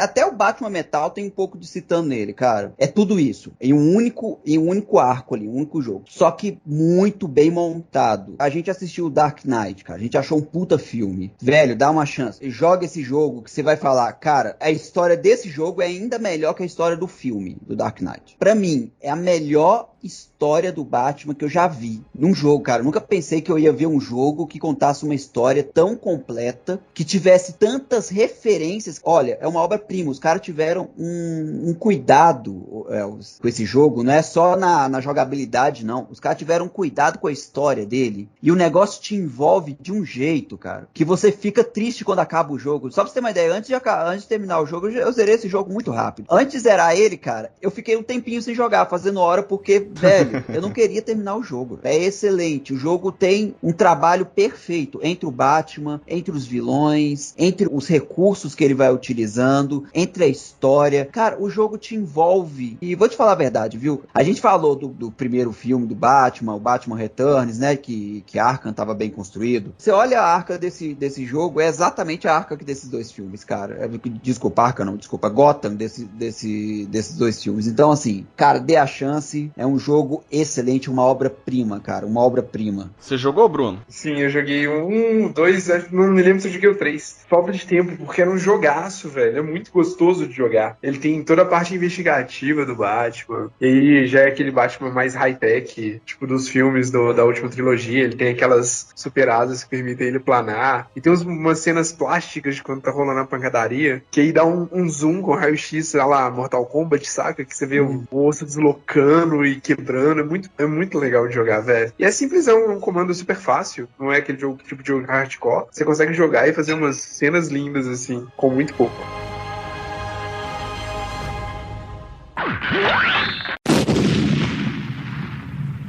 Até o Batman Metal tem um pouco de citando nele, cara. É tudo isso. Em um único arco ali, um único jogo. Só que muito bem montado. A gente assistiu o Dark Knight, cara. A gente achou um puta filme. Velho, dá uma chance. Joga esse jogo que você vai falar, cara, a história desse jogo é ainda melhor que a história do filme, do Dark Knight. Pra mim, é a melhor história do Batman que eu já vi num jogo, cara. Eu nunca pensei que eu ia ver um jogo que contasse uma história tão completa, que tivesse tantas referências. Olha, é uma obra-prima. Os caras tiveram um cuidado com esse jogo, não é só na jogabilidade, não. Os caras tiveram cuidado com a história dele. E o negócio te envolve de um jeito, cara, que você fica triste quando acaba o jogo. Só pra você ter uma ideia, antes de terminar o jogo, eu zerei esse jogo muito rápido. Antes de zerar ele, cara, eu fiquei um tempinho sem jogar, fazendo hora, porque, velho, eu não queria terminar o jogo. É excelente. O jogo tem um trabalho perfeito entre o Batman, entre os vilões, entre os recursos que ele vai utilizando, entre a história. Cara, o jogo te envolve. E vou te falar a verdade, viu? A gente falou do primeiro filme do Batman, o Batman Returns, né? Que Arkham tava bem construído. Você olha a arca desse jogo, é exatamente a arca desses dois filmes, cara. Desculpa, Arkham não, desculpa, Gotham desses dois filmes. Então, assim, cara, dê a chance. É um jogo excelente, uma obra-prima, cara. Uma obra-prima. Você jogou, Bruno? Sim, eu joguei 1, 2, não me lembro se eu joguei o 3. Falta de tempo, porque era um jogaço, velho. É muito gostoso de jogar. Ele tem toda a parte investigativa do Batman. E aí já é aquele Batman mais high-tech, tipo dos filmes da última trilogia. Ele tem aquelas super asas que permitem ele planar. E tem umas cenas plásticas de quando tá rolando a pancadaria, que aí dá um zoom com raio-x, sei lá, Mortal Kombat, saca? Que você vê o osso deslocando e quebrando. É muito legal de jogar, velho. E é simples, é um comando super fácil. Não é aquele tipo de jogo hardcore. Você consegue jogar e fazer umas cenas lindas, assim, com muito pouco.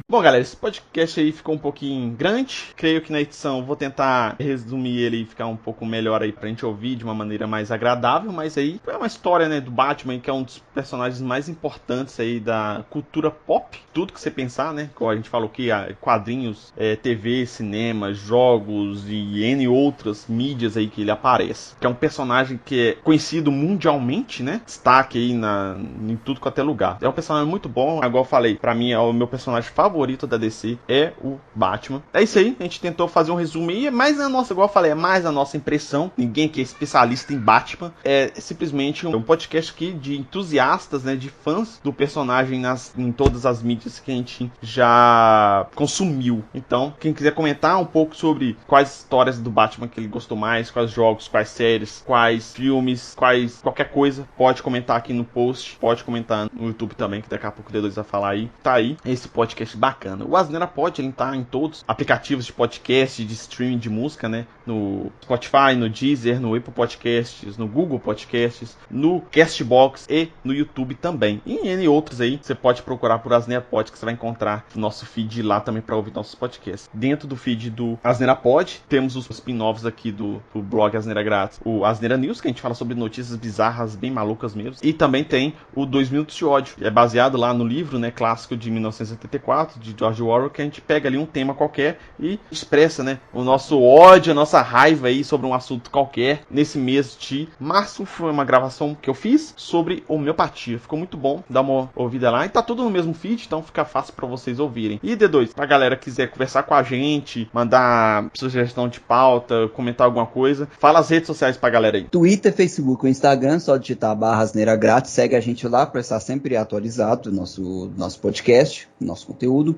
Bom, galera, esse podcast aí ficou um pouquinho grande. Creio que na edição vou tentar resumir ele e ficar um pouco melhor aí pra gente ouvir de uma maneira mais agradável. Mas aí é uma história, né, do Batman, que é um dos personagens mais importantes aí da cultura pop. Tudo que você pensar, né, como a gente falou aqui, quadrinhos, TV, cinema, jogos e N outras mídias aí que ele aparece. Que é um personagem que é conhecido mundialmente, né, destaque aí em tudo quanto é lugar. É um personagem muito bom, igual eu falei, pra mim é o meu personagem favorito da DC, é o Batman. É isso aí, a gente tentou fazer um resumo aí, é mais a nossa, igual eu falei, é mais a nossa impressão. Ninguém que é especialista em Batman, é simplesmente um podcast aqui de entusiastas, né, de fãs do personagem em todas as mídias que a gente já consumiu. Então, quem quiser comentar um pouco sobre quais histórias do Batman que ele gostou mais, quais jogos, quais séries, quais filmes, qualquer coisa, pode comentar aqui no post, pode comentar no YouTube também, que daqui a pouco o D2 vai falar aí. Tá aí esse podcast bacana. O Asneira Pod, ele tá em todos os aplicativos de podcast, de streaming de música, né? No Spotify, no Deezer, no Apple Podcasts, no Google Podcasts, no Castbox e no YouTube também. E em N outros aí, você pode procurar por Asneira Pod, que você vai encontrar o nosso feed lá também para ouvir nossos podcasts. Dentro do feed do Asneira Pod, temos os spin-offs aqui do blog Asneira Grátis. O Asneira News, que a gente fala sobre notícias bizarras, bem malucas mesmo. E também tem o 2 Minutos de Ódio, que é baseado lá no livro, né, clássico de 1974, de George Orwell, que a gente pega ali um tema qualquer e expressa, né, o nosso ódio, a nossa raiva aí sobre um assunto qualquer. Nesse mês de março foi uma gravação que eu fiz sobre homeopatia. Ficou muito bom, dá uma ouvida lá. E tá tudo no mesmo feed, então fica fácil pra vocês ouvirem. E D2, pra galera que quiser conversar com a gente, mandar sugestão de pauta, comentar alguma coisa, fala as redes sociais pra galera aí. Twitter, Facebook ou Instagram, só digitar @asneira grátis, segue a gente lá pra estar sempre atualizado do nosso podcast, do nosso conteúdo. tudo.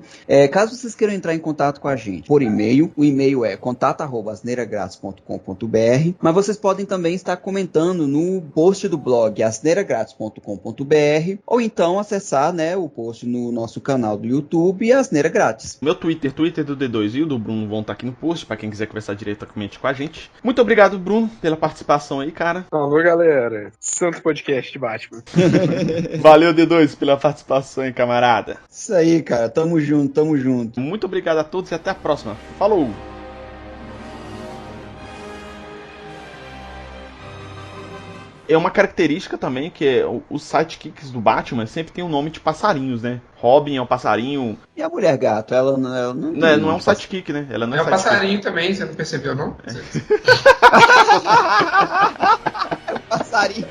Caso vocês queiram entrar em contato com a gente por e-mail, o e-mail é contato@asneiragratis.com.br, mas vocês podem também estar comentando no post do blog asneiragratis.com.br ou então acessar, né, o post no nosso canal do YouTube, Asneira Grátis. Meu Twitter do D2 e o do Bruno vão estar aqui no post, pra quem quiser conversar diretamente com a gente. Muito obrigado, Bruno, pela participação aí, cara. Alô, galera. Santo podcast de Batman. Valeu, D2, pela participação aí, camarada. Isso aí, cara. Tamo junto, tamo junto. Muito obrigado a todos e até a próxima. Falou! É uma característica também que os sidekicks do Batman sempre tem um nome de passarinhos, né? Robin é um passarinho. E a Mulher Gato? Ela não é um sidekick, né? Ela não é um passarinho também, você não percebeu, não? É um passarinho.